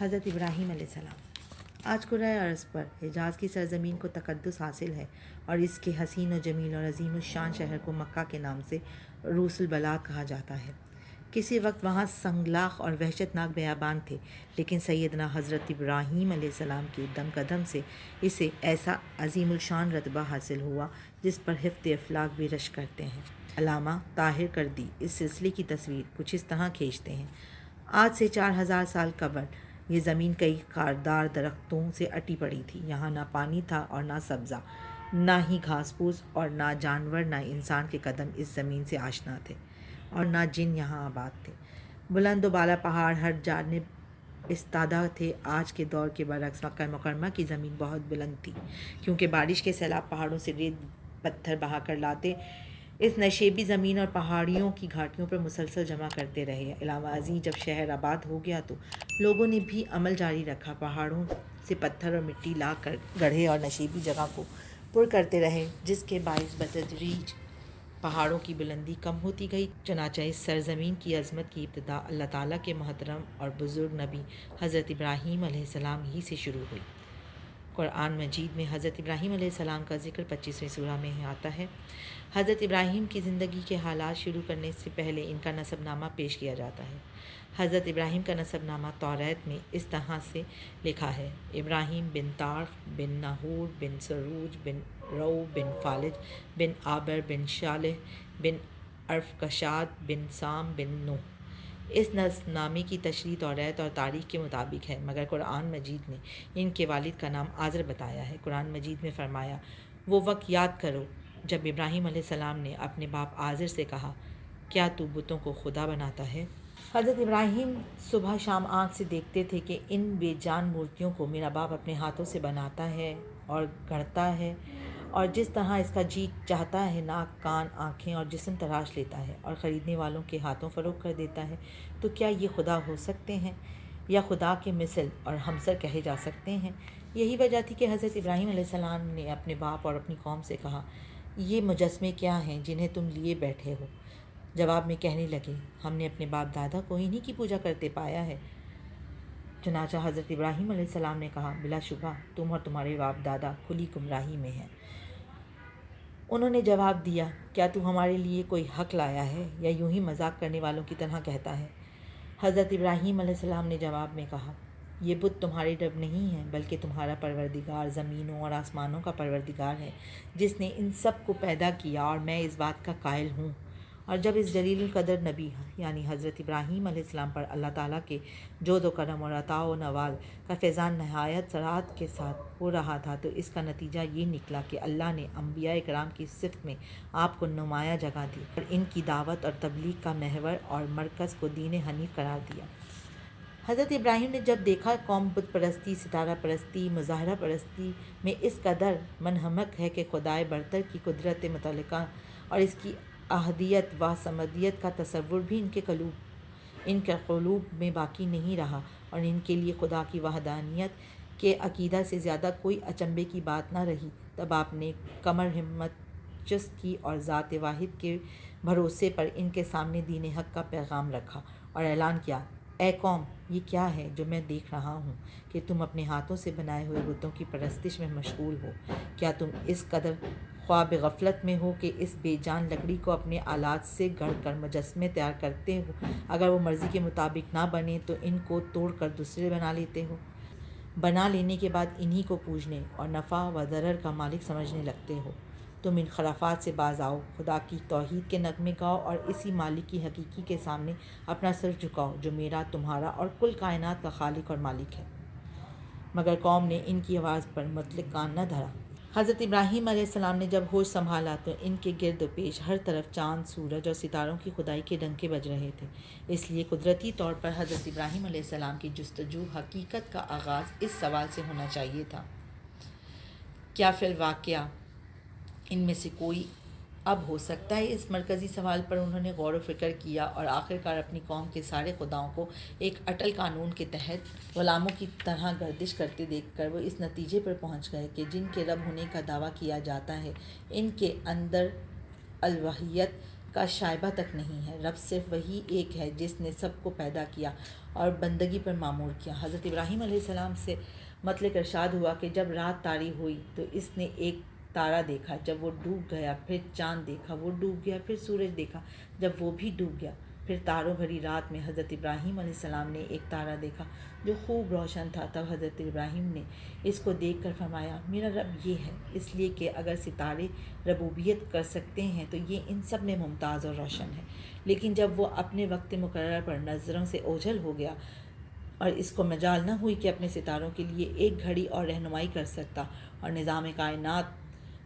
حضرت ابراہیم علیہ السلام۔ آج کرۂ ارض پر حجاز کی سرزمین کو تقدس حاصل ہے اور اس کے حسین و جمیل اور عظیم الشان شہر کو مکہ کے نام سے عروس البلاد کہا جاتا ہے۔ کسی وقت وہاں سنگلاخ اور وحشت ناک بیابان تھے، لیکن سیدنا حضرت ابراہیم علیہ السلام کے دم قدم سے اسے ایسا عظیم الشان رتبہ حاصل ہوا جس پر حفظ افلاک بھی رشک کرتے ہیں۔ علامہ طاہر کردی اس سلسلے کی تصویر کچھ اس طرح کھینچتے ہیں۔ آج سے 4000 سال قبل یہ زمین کئی خاردار درختوں سے اٹی پڑی تھی۔ یہاں نہ پانی تھا اور نہ سبزہ، نہ ہی گھاس پھوس، اور نہ جانور نہ انسان کے قدم اس زمین سے آشنا تھے، اور نہ جن یہاں آباد تھے۔ بلند و بالا پہاڑ ہر جانب استادہ تھے۔ آج کے دور کے برعکس مکہ مکرمہ کی زمین بہت بلند تھی، کیونکہ بارش کے سیلاب پہاڑوں سے ریت پتھر بہا کر لاتے اس نشیبی زمین اور پہاڑیوں کی گھاٹیوں پر مسلسل جمع کرتے رہے۔ علاوہ ازیں جب شہر آباد ہو گیا تو لوگوں نے بھی عمل جاری رکھا، پہاڑوں سے پتھر اور مٹی لا کر گڑھے اور نشیبی جگہ کو پر کرتے رہے، جس کے باعث بتدریج پہاڑوں کی بلندی کم ہوتی گئی۔ چنانچہ اس سرزمین کی عظمت کی ابتدا اللہ تعالیٰ کے محترم اور بزرگ نبی حضرت ابراہیم علیہ السلام ہی سے شروع ہوئی۔ قرآن مجید میں حضرت ابراہیم علیہ السلام کا ذکر 25ویں سورہ میں آتا ہے۔ حضرت ابراہیم کی زندگی کے حالات شروع کرنے سے پہلے ان کا نسب نامہ پیش کیا جاتا ہے۔ حضرت ابراہیم کا نسب نامہ توریت میں اس طرح سے لکھا ہے: ابراہیم بن تارخ بن ناہور بن سروج بن رو بن فالج بن آبر بن شالح بن ارفکشاد بن سام بن نوح۔ اس نسب نامے کی تشریح توریت اور تاریخ کے مطابق ہے، مگر قرآن مجید نے ان کے والد کا نام آزر بتایا ہے۔ قرآن مجید میں فرمایا: وہ وقت یاد کرو جب ابراہیم علیہ السلام نے اپنے باپ آزر سے کہا، کیا تو بتوں کو خدا بناتا ہے؟ حضرت ابراہیم صبح شام آنکھ سے دیکھتے تھے کہ ان بے جان مورتیوں کو میرا باپ اپنے ہاتھوں سے بناتا ہے اور گڑھتا ہے، اور جس طرح اس کا جی چاہتا ہے ناک کان آنکھیں اور جسم تراش لیتا ہے اور خریدنے والوں کے ہاتھوں فروخت کر دیتا ہے، تو کیا یہ خدا ہو سکتے ہیں یا خدا کے مثل اور ہمسر کہے جا سکتے ہیں؟ یہی وجہ تھی کہ حضرت ابراہیم علیہ السلام نے اپنے باپ اور اپنی قوم سے کہا، یہ مجسمے کیا ہیں جنہیں تم لیے بیٹھے ہو؟ جواب میں کہنے لگے، ہم نے اپنے باپ دادا کو انہی کی پوجا کرتے پایا ہے۔ چنانچہ حضرت ابراہیم علیہ السلام نے کہا، بلا شبہ تم اور تمہارے باپ دادا کھلی گمراہی میں ہیں۔ انہوں نے جواب دیا، کیا تو ہمارے لیے کوئی حق لایا ہے یا یوں ہی مذاق کرنے والوں کی طرح کہتا ہے؟ حضرت ابراہیم علیہ السلام نے جواب میں کہا، یہ بت تمہارے رب نہیں ہیں، بلکہ تمہارا پروردگار زمینوں اور آسمانوں کا پروردگار ہے، جس نے ان سب کو پیدا کیا، اور میں اس بات کا قائل ہوں۔ اور جب اس جلیل القدر نبی یعنی حضرت ابراہیم علیہ السلام پر اللہ تعالیٰ کے جود و کرم اور عطا و نوال کا فیضان نہایت سرعت کے ساتھ ہو رہا تھا، تو اس کا نتیجہ یہ نکلا کہ اللہ نے انبیاء کرام کی صفت میں آپ کو نمایاں جگہ دی اور ان کی دعوت اور تبلیغ کا محور اور مرکز کو دین حنیف قرار دیا۔ حضرت ابراہیم نے جب دیکھا قوم بت پرستی، ستارہ پرستی، مظاہرہ پرستی میں اس قدر منہمک ہے کہ خدائے برتر کی قدرت مطلقہ اور اس کی احدیت و صمدیت کا تصور بھی ان کے قلوب میں باقی نہیں رہا، اور ان کے لیے خدا کی وحدانیت کے عقیدہ سے زیادہ کوئی اچنبھے کی بات نہ رہی، تب آپ نے کمر ہمت چست کی اور ذات واحد کے بھروسے پر ان کے سامنے دین حق کا پیغام رکھا اور اعلان کیا، اے قوم، یہ کیا ہے جو میں دیکھ رہا ہوں کہ تم اپنے ہاتھوں سے بنائے ہوئے بتوں کی پرستش میں مشغول ہو؟ کیا تم اس قدر خواب غفلت میں ہو کہ اس بے جان لکڑی کو اپنے آلات سے گڑھ کر مجسمے تیار کرتے ہو؟ اگر وہ مرضی کے مطابق نہ بنے تو ان کو توڑ کر دوسرے بنا لیتے ہو، بنا لینے کے بعد انہی کو پوجنے اور نفع و ضرر کا مالک سمجھنے لگتے ہو۔ تم ان خرافات سے باز آؤ، خدا کی توحید کے نغمے گاؤ اور اسی مالک کی حقیقی کے سامنے اپنا سر جھکاؤ جو میرا، تمہارا اور کل کائنات کا خالق اور مالک ہے۔ مگر قوم نے ان کی آواز پر مطلق کان نہ دھرا۔ حضرت ابراہیم علیہ السلام نے جب ہوش سنبھالا تو ان کے گرد و پیش ہر طرف چاند، سورج اور ستاروں کی خدائی کے ڈنکے بج رہے تھے۔ اس لیے قدرتی طور پر حضرت ابراہیم علیہ السلام کی جستجو حقیقت کا آغاز اس سوال سے ہونا چاہیے تھا، کیا فی الواقع ان میں سے کوئی اب ہو سکتا ہے؟ اس مرکزی سوال پر انہوں نے غور و فکر کیا اور آخرکار اپنی قوم کے سارے خداؤں کو ایک اٹل قانون کے تحت غلاموں کی طرح گردش کرتے دیکھ کر وہ اس نتیجے پر پہنچ گئے کہ جن کے رب ہونے کا دعویٰ کیا جاتا ہے ان کے اندر الوہیت کا شائبہ تک نہیں ہے۔ رب صرف وہی ایک ہے جس نے سب کو پیدا کیا اور بندگی پر معمور کیا۔ حضرت ابراہیم علیہ السلام سے متعلق ارشاد ہوا کہ جب رات طاری ہوئی تو اس نے ایک تارا دیکھا، جب وہ ڈوب گیا پھر چاند دیکھا، وہ ڈوب گیا پھر سورج دیکھا، جب وہ بھی ڈوب گیا، پھر تاروں بھری رات میں حضرت ابراہیم علیہ السلام نے ایک تارا دیکھا جو خوب روشن تھا۔ تب حضرت ابراہیم نے اس کو دیکھ کر فرمایا، میرا رب یہ ہے، اس لیے کہ اگر ستارے ربوبیت کر سکتے ہیں تو یہ ان سب میں ممتاز اور روشن ہے۔ لیکن جب وہ اپنے وقت مقرر پر نظروں سے اوجھل ہو گیا اور اس کو مجال نہ ہوئی کہ اپنے ستاروں کے لیے ایک گھڑی اور رہنمائی کر سکتا اور نظام کائنات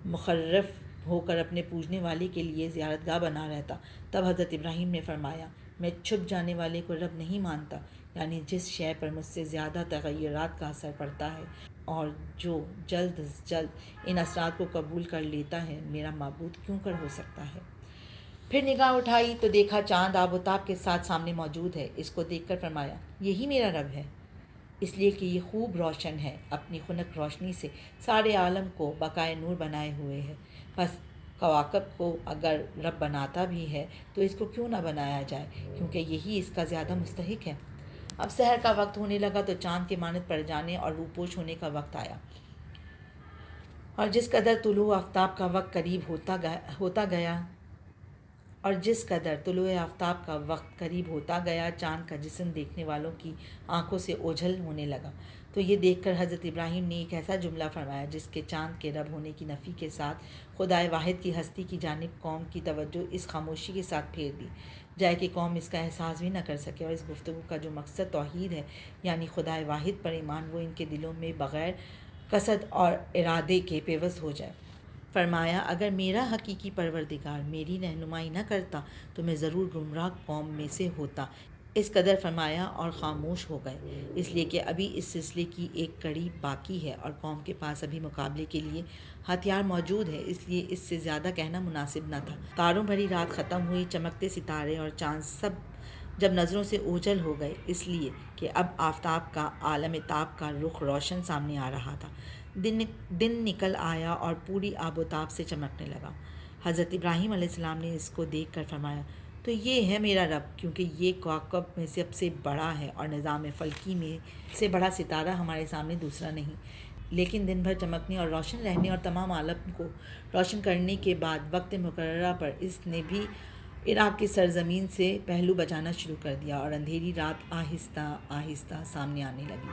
مخرف ہو کر اپنے پوجنے والے کے لیے زیارت گاہ بنا رہتا، تب حضرت ابراہیم نے فرمایا، میں چھپ جانے والے کو رب نہیں مانتا، یعنی جس شے پر مجھ سے زیادہ تغیرات کا اثر پڑتا ہے اور جو جلد از جلد ان اثرات کو قبول کر لیتا ہے، میرا معبود کیوں کر ہو سکتا ہے؟ پھر نگاہ اٹھائی تو دیکھا چاند آب و تاب کے ساتھ سامنے موجود ہے۔ اس کو دیکھ کر فرمایا، یہی میرا رب ہے، اس لیے کہ یہ خوب روشن ہے، اپنی خنک روشنی سے سارے عالم کو بقائے نور بنائے ہوئے ہے۔ بس کواکب کو اگر رب بناتا بھی ہے تو اس کو کیوں نہ بنایا جائے، کیونکہ یہی اس کا زیادہ مستحق ہے۔ اب سحر کا وقت ہونے لگا تو چاند کے مانند پڑ جانے اور روپوش ہونے کا وقت آیا، اور جس قدر طلوع آفتاب کا وقت قریب ہوتا گیا چاند کا جسم دیکھنے والوں کی آنکھوں سے اوجھل ہونے لگا۔ تو یہ دیکھ کر حضرت ابراہیم نے ایک ایسا جملہ فرمایا جس کے چاند کے رب ہونے کی نفی کے ساتھ خدائے واحد کی ہستی کی جانب قوم کی توجہ اس خاموشی کے ساتھ پھیر دی جائے کہ قوم اس کا احساس بھی نہ کر سکے، اور اس گفتگو کا جو مقصد توحید ہے، یعنی خدائے واحد پر ایمان، وہ ان کے دلوں میں بغیر قصد اور ارادے کے پیوست ہو جائے۔ فرمایا، اگر میرا حقیقی پروردگار میری رہنمائی نہ کرتا تو میں ضرور گمراہ قوم میں سے ہوتا۔ اس قدر فرمایا اور خاموش ہو گئے، اس لیے کہ ابھی اس سلسلے کی ایک کڑی باقی ہے اور قوم کے پاس ابھی مقابلے کے لیے ہتھیار موجود ہے، اس لیے اس سے زیادہ کہنا مناسب نہ تھا۔ تاروں بھری رات ختم ہوئی، چمکتے ستارے اور چاند سب جب نظروں سے اوجھل ہو گئے، اس لیے کہ اب آفتاب کا عالم تاب کا رخ روشن سامنے آ رہا تھا، دن نکل آیا اور پوری آب و تاب سے چمکنے لگا۔ حضرت ابراہیم علیہ السلام نے اس کو دیکھ کر فرمایا، تو یہ ہے میرا رب، کیونکہ یہ کوکب میں سب سے بڑا ہے اور نظام فلکی میں سے بڑا ستارہ ہمارے سامنے دوسرا نہیں۔ لیکن دن بھر چمکنے اور روشن رہنے اور تمام عالم کو روشن کرنے کے بعد وقت مقررہ پر اس نے بھی عراق کی سرزمین سے پہلو بجانا شروع کر دیا اور اندھیری رات آہستہ آہستہ سامنے آنے لگی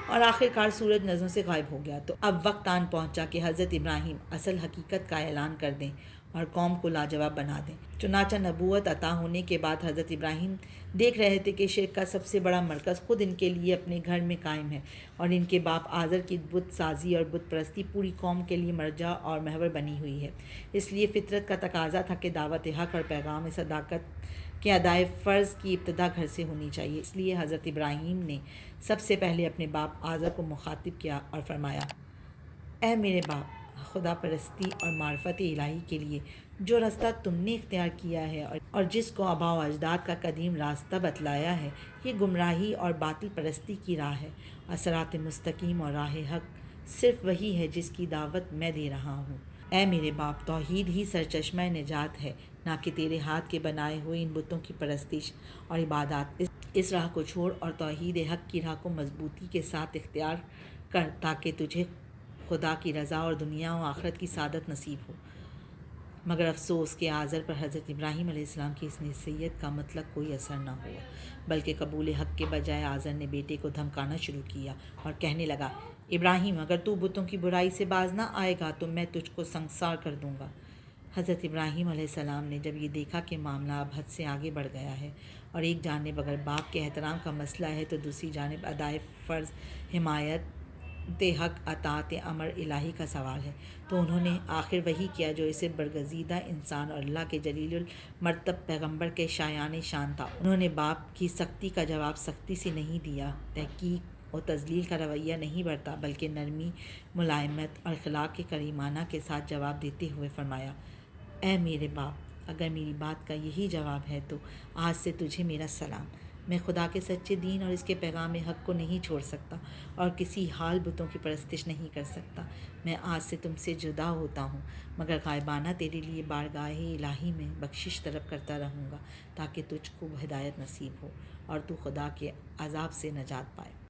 اور آخر کار سورج نظروں سے غائب ہو گیا۔ تو اب وقت آن پہنچا کہ حضرت ابراہیم اصل حقیقت کا اعلان کر دیں اور قوم کو لاجواب بنا دیں۔ چنانچہ نبوت عطا ہونے کے بعد حضرت ابراہیم دیکھ رہے تھے کہ شرک کا سب سے بڑا مرکز خود ان کے لیے اپنے گھر میں قائم ہے، اور ان کے باپ آزر کی بت سازی اور بت پرستی پوری قوم کے لیے مرجع اور محور بنی ہوئی ہے۔ اس لیے فطرت کا تقاضا تھا کہ دعوت حق اور پیغام صداقت کے ادائے فرض کی ابتدا گھر سے ہونی چاہیے۔ اس لیے حضرت ابراہیم نے سب سے پہلے اپنے باپ آزر کو مخاطب کیا اور فرمایا، اے میرے باپ، خدا پرستی اور معرفت الہی کے لیے جو راستہ تم نے اختیار کیا ہے اور جس کو آباء و اجداد کا قدیم راستہ بتلایا ہے، یہ گمراہی اور باطل پرستی کی راہ ہے، اور صراط مستقیم اور راہ حق صرف وہی ہے جس کی دعوت میں دے رہا ہوں۔ اے میرے باپ، توحید ہی سرچشمہ نجات ہے، نہ کہ تیرے ہاتھ کے بنائے ہوئے ان بتوں کی پرستش اور عبادات۔ اس راہ کو چھوڑ اور توحید حق کی راہ کو مضبوطی کے ساتھ اختیار کر تاکہ تجھے خدا کی رضا اور دنیا و آخرت کی سعادت نصیب ہو۔ مگر افسوس کہ آزر پر حضرت ابراہیم علیہ السلام کی اس نصیحت کا مطلق کوئی اثر نہ ہوا، بلکہ قبول حق کے بجائے آزر نے بیٹے کو دھمکانا شروع کیا اور کہنے لگا، ابراہیم، اگر تو بتوں کی برائی سے باز نہ آئے گا تو میں تجھ کو سنگسار کر دوں گا۔ حضرت ابراہیم علیہ السلام نے جب یہ دیکھا کہ معاملہ اب حد سے آگے بڑھ گیا ہے اور ایک جانب اگر باپ کے احترام کا مسئلہ ہے تو دوسری جانب ادائے فرض، حمایت حق، اطاعت امر الہی کا سوال ہے، تو انہوں نے آخر وہی کیا جو اسے برگزیدہ انسان اور اللہ کے جلیل المرتب پیغمبر کے شایان شان تھا۔ انہوں نے باپ کی سختی کا جواب سختی سے نہیں دیا، تحقیق و تذلیل کا رویہ نہیں برتا، بلکہ نرمی، ملائمت اور اخلاق کے کریمانہ کے ساتھ جواب دیتے ہوئے فرمایا، اے میرے باپ، اگر میری بات کا یہی جواب ہے تو آج سے تجھے میرا سلام۔ میں خدا کے سچے دین اور اس کے پیغام حق کو نہیں چھوڑ سکتا اور کسی حال بتوں کی پرستش نہیں کر سکتا۔ میں آج سے تم سے جدا ہوتا ہوں، مگر غائبانہ تیرے لیے بارگاہ الہی میں بخشش طلب کرتا رہوں گا تاکہ تجھ کو ہدایت نصیب ہو اور تو خدا کے عذاب سے نجات پائے۔